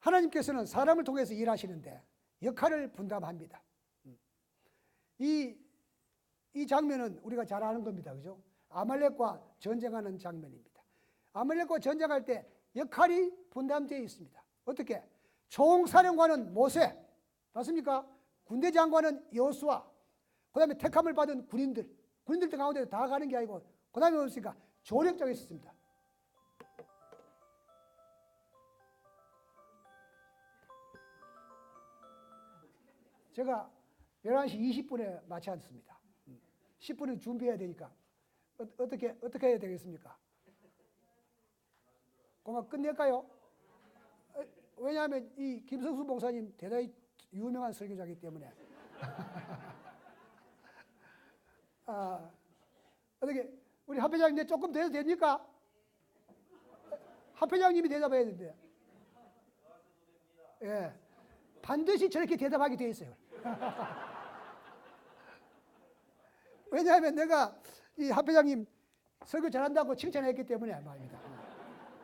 하나님께서는 사람을 통해서 일하시는데 역할을 분담합니다. 이 장면은 우리가 잘 아는 겁니다. 그죠? 아말렉과 전쟁하는 장면입니다. 아말렉과 전쟁할 때 역할이 분담되어 있습니다. 어떻게? 총사령관은 모세, 맞습니까? 군대 장관은 여호수아, 그 다음에 택함을 받은 군인들 가운데 다 가는 게 아니고 그 다음에 무엇입니까? 조력장이 있었습니다. 제가 11시 20분에 마치 않습니다. 10분은 준비해야 되니까 어떻게 해야 되겠습니까? 그만 끝낼까요? 왜냐하면 이 김성수 목사님 대단히 유명한 설교자이기 때문에 어떻게 우리 하 회장님 조금 더 해도 됩니까? 하 회장님이 대답해야 되는데 예, 반드시 저렇게 대답하게 돼 있어요. 왜냐하면 내가 이 하 회장님 설교 잘한다고 칭찬했기 때문에 말입니다.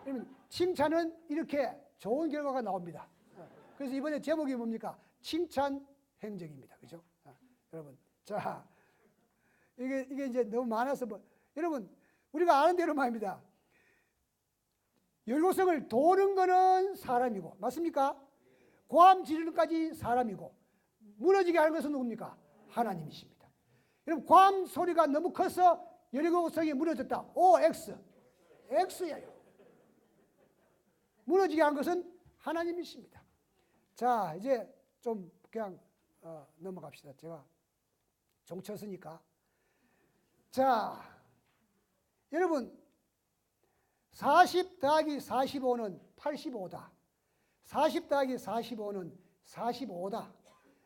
그러면 칭찬은 이렇게 좋은 결과가 나옵니다. 그래서 이번에 제목이 뭡니까? 칭찬 행정입니다. 그죠? 여러분, 자, 이게 이제 너무 많아서 여러분, 우리가 아는 대로 말입니다. 열고성을 도는 거는 사람이고, 맞습니까? 고함 지르는까지 사람이고, 무너지게 하는 것은 누굽니까? 하나님이십니다. 여러분, 고함 소리가 너무 커서 열고성이 무너졌다. OX, X예요. 무너지게 한 것은 하나님이십니다. 자, 이제 좀 그냥 넘어갑시다. 제가 종쳤으니까. 자, 여러분 40 더하기 45는 85다. 40 더하기 45는 45다.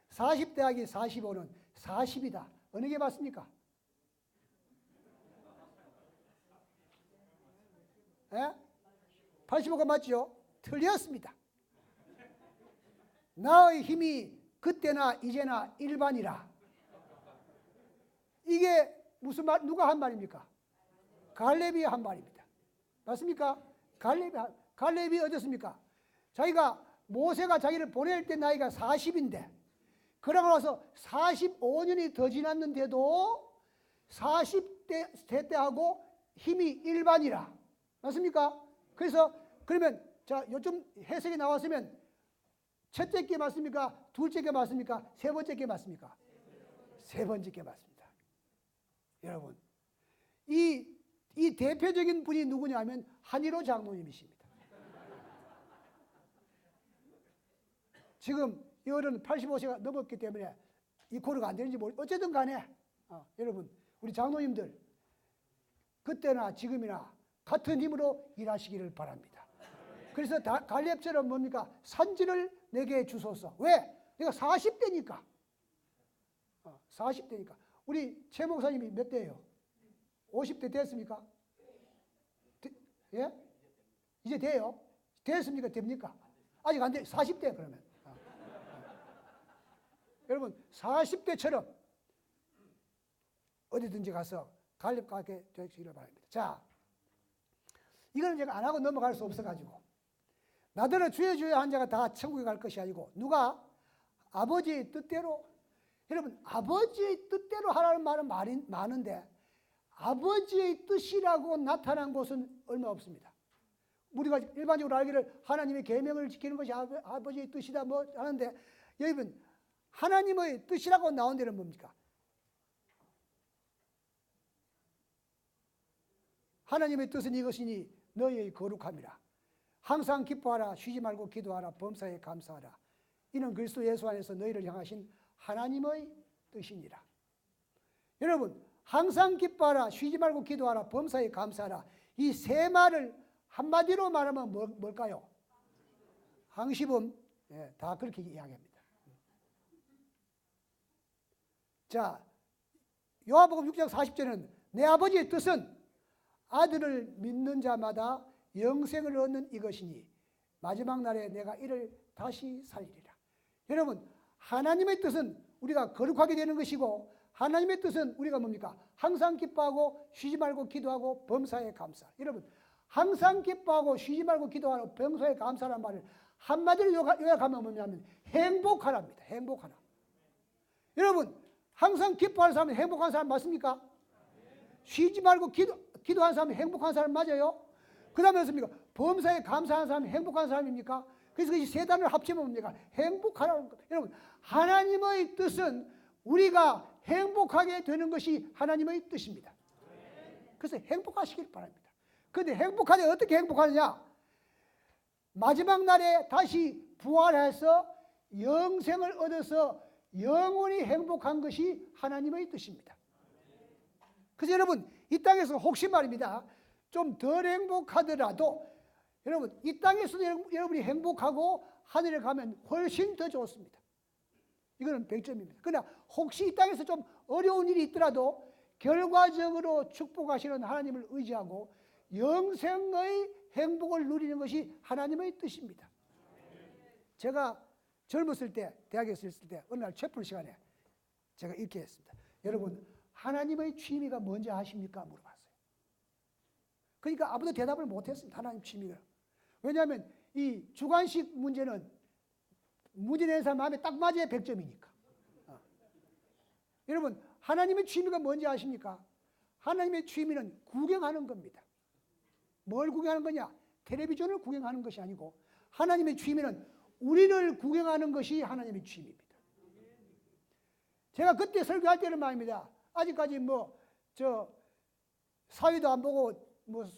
40 더하기 45는 40이다. 어느 게 맞습니까? 예? 85가 맞죠? 틀렸습니다. 나의 힘이 그때나 이제나 일반이라. 이게 무슨 말, 누가 한 말입니까? 갈렙이 한 말입니다. 맞습니까? 갈렙이 어떻습니까? 모세가 자기를 보낼 때 나이가 40인데 그러고 나서 45년이 더 지났는데도 40대 때하고 힘이 일반이라. 맞습니까? 그래서 그러면 자, 요즘 해석이 나왔으면 첫째 게 맞습니까? 둘째 게 맞습니까? 세 번째 게 맞습니까? 세 번째 게 맞습니다. 여러분, 이 대표적인 분이 누구냐면 한일호 장로님이십니다. 지금 이 어른 85세가 넘었기 때문에 이 코르가 안 되는지 모르겠어요. 어쨌든 간에 여러분, 우리 장로님들 그때나 지금이나 같은 힘으로 일하시기를 바랍니다. 그래서 갈렙처럼 뭡니까? 산지를 내게 주소서. 왜? 내가 40대니까. 40대니까. 우리 최 목사님이 몇 대예요? 50대 됐습니까? 예? 이제 돼요? 됐습니까? 됩니까? 아직 안 돼. 40대 그러면. 여러분 40대처럼 어디든지 가서 갈렙 가게 되시기를 바랍니다. 자, 이거는 제가 안 하고 넘어갈 수 없어가지고 나더러 주여 주여 한 자가 다 천국에 갈 것이 아니고 누가 아버지의 뜻대로. 여러분 아버지의 뜻대로 하라는 말은 많은데 아버지의 뜻이라고 나타난 곳은 얼마 없습니다. 우리가 일반적으로 알기를 하나님의 계명을 지키는 것이 아버지의 뜻이다 뭐 하는데 여러분 하나님의 뜻이라고 나온 데는 뭡니까? 하나님의 뜻은 이것이니 너희의 거룩함이라. 항상 기뻐하라. 쉬지 말고 기도하라. 범사에 감사하라. 이는 그리스도 예수 안에서 너희를 향하신 하나님의 뜻이니라. 여러분 항상 기뻐하라. 쉬지 말고 기도하라. 범사에 감사하라. 이 세 말을 한마디로 말하면 뭘까요? 항시범. 예, 다 그렇게 이야기합니다. 자, 요한복음 6장 40절은 내 아버지의 뜻은 아들을 믿는 자마다 영생을 얻는 이것이니 마지막 날에 내가 이를 다시 살리리라. 여러분 하나님의 뜻은 우리가 거룩하게 되는 것이고 하나님의 뜻은 우리가 뭡니까? 항상 기뻐하고 쉬지 말고 기도하고 범사에 감사. 여러분 항상 기뻐하고 쉬지 말고 기도하고 범사에 감사라는 말을 한마디로 요약하면 뭐냐면 행복하랍니다. 행복하라. 여러분 항상 기뻐하는 사람은 행복한 사람 맞습니까? 쉬지 말고 기도하는 사람이 행복한 사람 맞아요? 그 다음에 어떻습니까? 범사에 감사하는 사람이 행복한 사람입니까? 그래서 이 세 단어를 합치면 뭡니까? 행복하라는 겁니다. 여러분 하나님의 뜻은 우리가 행복하게 되는 것이 하나님의 뜻입니다. 그래서 행복하시길 바랍니다. 그런데 행복하게 어떻게 행복하느냐? 마지막 날에 다시 부활해서 영생을 얻어서 영원히 행복한 것이 하나님의 뜻입니다. 그래서 여러분 이 땅에서 혹시 말입니다. 좀 덜 행복하더라도 여러분 이 땅에서도 여러분이 행복하고 하늘에 가면 훨씬 더 좋습니다. 이거는 100점입니다. 그러나 혹시 이 땅에서 좀 어려운 일이 있더라도 결과적으로 축복하시는 하나님을 의지하고 영생의 행복을 누리는 것이 하나님의 뜻입니다. 제가 젊었을 때 대학에 있을 때 어느 날 채플 시간에 제가 이렇게 했습니다. 여러분 하나님의 취미가 뭔지 아십니까? 물어봤어요. 그러니까 아무도 대답을 못했습니다. 하나님 취미가. 왜냐하면 이 주관식 문제는 문제 내는 사람 마음에 딱 맞아야 100점이니까. 여러분 하나님의 취미가 뭔지 아십니까? 하나님의 취미는 구경하는 겁니다. 뭘 구경하는 거냐? 텔레비전을 구경하는 것이 아니고 하나님의 취미는 우리를 구경하는 것이 하나님의 취미입니다. 제가 그때 설교할 때는 말입니다. 아직까지 사위도 안 보고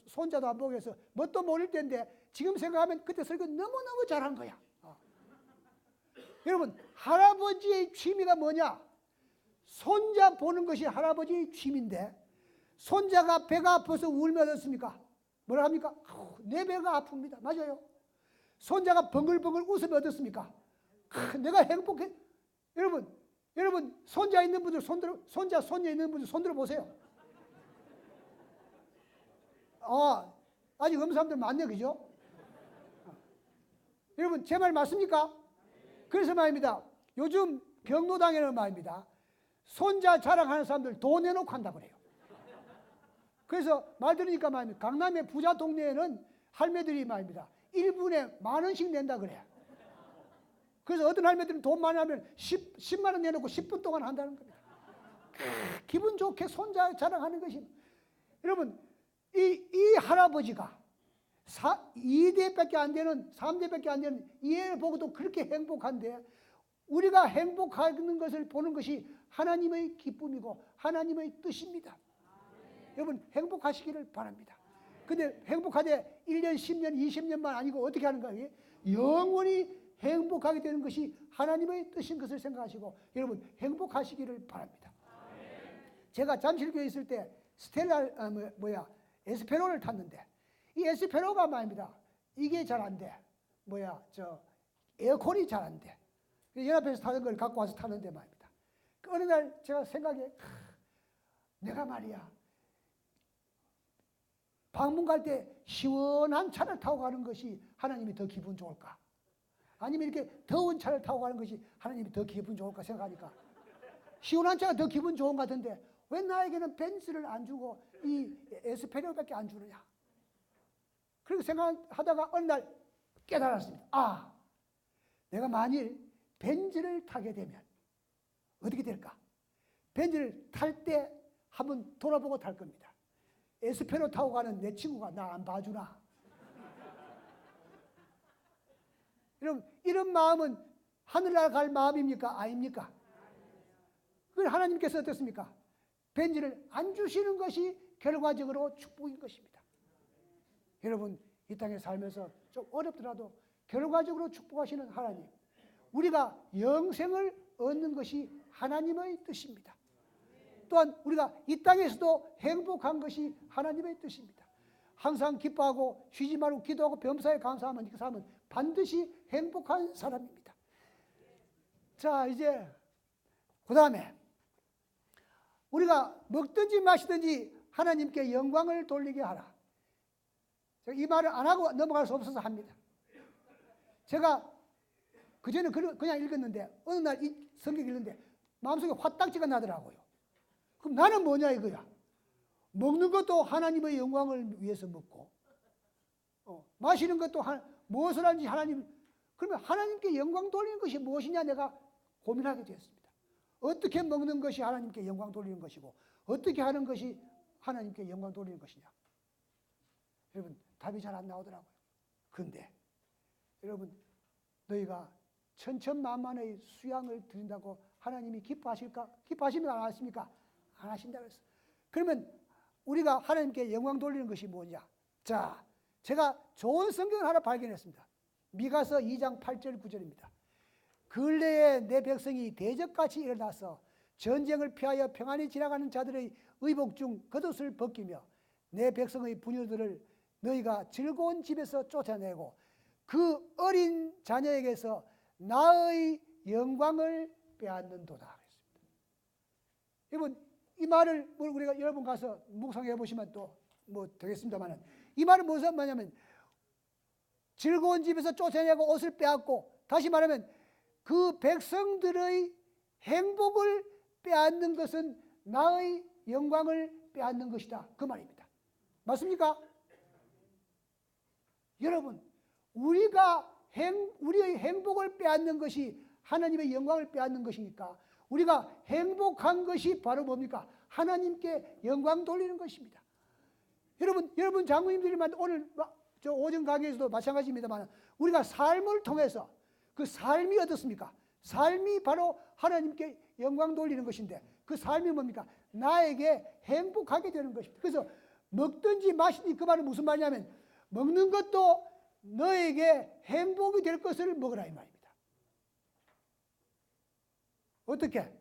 손자도 안 보고 해서 뭣도 모를 때인데 지금 생각하면 그때 설교 너무너무 잘한 거야. 여러분 할아버지의 취미가 뭐냐? 손자 보는 것이 할아버지의 취미인데 손자가 배가 아파서 울면 어떻습니까? 뭐라 합니까? 내 배가 아픕니다. 맞아요. 손자가 벙글벙글 웃으면 어떻습니까? 내가 행복해. 여러분 손자 있는 분들 손자 손녀 있는 분들 손 들어 보세요. 아직 없는 사람들 많네, 그죠? 여러분 제 말 맞습니까? 그래서 말입니다. 요즘 경로당에는 말입니다. 손자 자랑하는 사람들 돈 내놓고 한다고 그래요. 그래서 말 들으니까 말입니다. 강남의 부자 동네에는 할매들이 말입니다. 1분에 10,000원씩 낸다 그래요. 그래서 어떤 할머니들은 돈 많이 하면 10만 원 내놓고 10분 동안 한다는 겁니다. 기분 좋게 손자 자랑하는 것입니다. 여러분, 이 할아버지가 2대밖에 안 되는, 3대밖에 안 되는 이 애를 보고도 그렇게 행복한데, 우리가 행복하는 것을 보는 것이 하나님의 기쁨이고 하나님의 뜻입니다. 여러분, 행복하시기를 바랍니다. 근데 행복하되 1년, 10년, 20년만 아니고 어떻게 하는가? 영원히 행복하게 되는 것이 하나님의 뜻인 것을 생각하시고 여러분 행복하시기를 바랍니다. 제가 잠실교에 있을 때 에스페로를 탔는데, 이 에스페로가 말입니다. 이게 잘 안 돼. 에어컨이 잘 안 돼. 연합에서 타는 걸 갖고 와서 타는데 말입니다. 어느 날 제가 생각해, 내가 말이야, 방문 갈 때 시원한 차를 타고 가는 것이 하나님이 더 기분 좋을까? 아니면 이렇게 더운 차를 타고 가는 것이 하나님이 더 기분 좋을까 생각하니까 시원한 차가 더 기분 좋은 것 같은데 왜 나에게는 벤츠를 안 주고 이 에스페리오밖에 안 주느냐? 그렇게 생각하다가 어느 날 깨달았습니다. 아, 내가 만일 벤츠를 타게 되면 어떻게 될까? 벤츠를 탈 때 한번 돌아보고 탈 겁니다. 에스페로 타고 가는 내 친구가 나 안 봐주나? 여러분, 이런 마음은 하늘나라 갈 마음입니까? 아닙니까? 그걸 하나님께서 어떻습니까? 벤츠를 안 주시는 것이 결과적으로 축복인 것입니다. 여러분, 이 땅에 살면서 좀 어렵더라도 결과적으로 축복하시는 하나님, 우리가 영생을 얻는 것이 하나님의 뜻입니다. 또한 우리가 이 땅에서도 행복한 것이 하나님의 뜻입니다. 항상 기뻐하고 쉬지 말고 기도하고 범사에 감사하면 그 사람은 반드시 행복한 사람입니다. 자, 이제 그 다음에 우리가 먹든지 마시든지 하나님께 영광을 돌리게 하라. 이 말을 안 하고 넘어갈 수 없어서 합니다. 제가 그전에 그냥 읽었는데 어느 날 이 성경 읽는데 마음속에 화딱지가 나더라고요. 그럼 나는 뭐냐 이거야. 먹는 것도 하나님의 영광을 위해서 먹고 마시는 것도 무엇을 하는지 하나님, 그러면 하나님께 영광 돌리는 것이 무엇이냐 내가 고민하게 되었습니다. 어떻게 먹는 것이 하나님께 영광 돌리는 것이고 어떻게 하는 것이 하나님께 영광 돌리는 것이냐. 여러분 답이 잘 안 나오더라고요. 그런데 여러분 너희가 천천만만의 수양을 드린다고 하나님이 기뻐하실까? 기뻐하시면 안 하십니까? 안 하신다 그랬어. 그러면 우리가 하나님께 영광 돌리는 것이 뭐냐? 자, 제가 좋은 성경을 하나 발견했습니다. 미가서 2장 8절 9절입니다. 근래에 내 백성이 대적같이 일어나서 전쟁을 피하여 평안히 지나가는 자들의 의복 중 겉옷을 벗기며 내 백성의 부녀들을 너희가 즐거운 집에서 쫓아내고 그 어린 자녀에게서 나의 영광을 빼앗는도다. 여러분 이 말을 우리가 여러분 가서 묵상해 보시면 또 뭐 되겠습니다만은 이 말은 무슨 말이냐면 즐거운 집에서 쫓아내고 옷을 빼앗고 다시 말하면 그 백성들의 행복을 빼앗는 것은 나의 영광을 빼앗는 것이다. 그 말입니다. 맞습니까? 여러분 우리의 행복을 빼앗는 것이 하나님의 영광을 빼앗는 것이니까 우리가 행복한 것이 바로 뭡니까? 하나님께 영광 돌리는 것입니다. 여러분 장로님들이만 오늘 저 오전 강의에서도 마찬가지입니다만 우리가 삶을 통해서 그 삶이 어떻습니까? 삶이 바로 하나님께 영광 돌리는 것인데 그 삶이 뭡니까? 나에게 행복하게 되는 것입니다. 그래서 먹든지 마시든지 그 말은 무슨 말이냐면 먹는 것도 너에게 행복이 될 것을 먹으라 이 말입니다. 어떻게?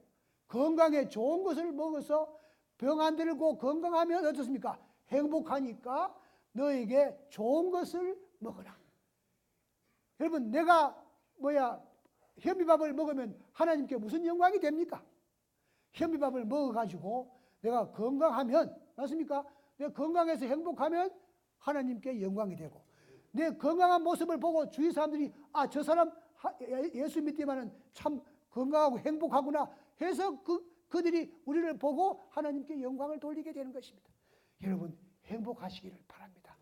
건강에 좋은 것을 먹어서 병 안 들고 건강하면 어떻습니까? 행복하니까 너에게 좋은 것을 먹어라. 여러분 내가 현미밥을 먹으면 하나님께 무슨 영광이 됩니까? 현미밥을 먹어가지고 내가 건강하면 맞습니까? 내가 건강해서 행복하면 하나님께 영광이 되고 내 건강한 모습을 보고 주위 사람들이 아, 저 사람 예수 믿지만은 참 건강하고 행복하구나 해서 그들이 우리를 보고 하나님께 영광을 돌리게 되는 것입니다. 여러분 행복하시기를 바랍니다.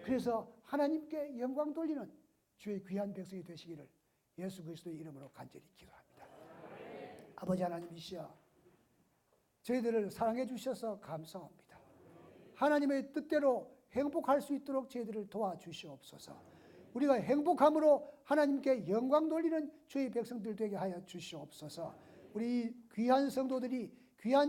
그래서 하나님께 영광 돌리는 주의 귀한 백성이 되시기를 예수 그리스도의 이름으로 간절히 기도합니다. 아버지 하나님이시여, 저희들을 사랑해 주셔서 감사합니다. 하나님의 뜻대로 행복할 수 있도록 저희들을 도와주시옵소서. 우리가 행복함으로 하나님께 영광 돌리는 주의 백성들 되게 하여 주시옵소서. 우리 귀한 성도들이 귀한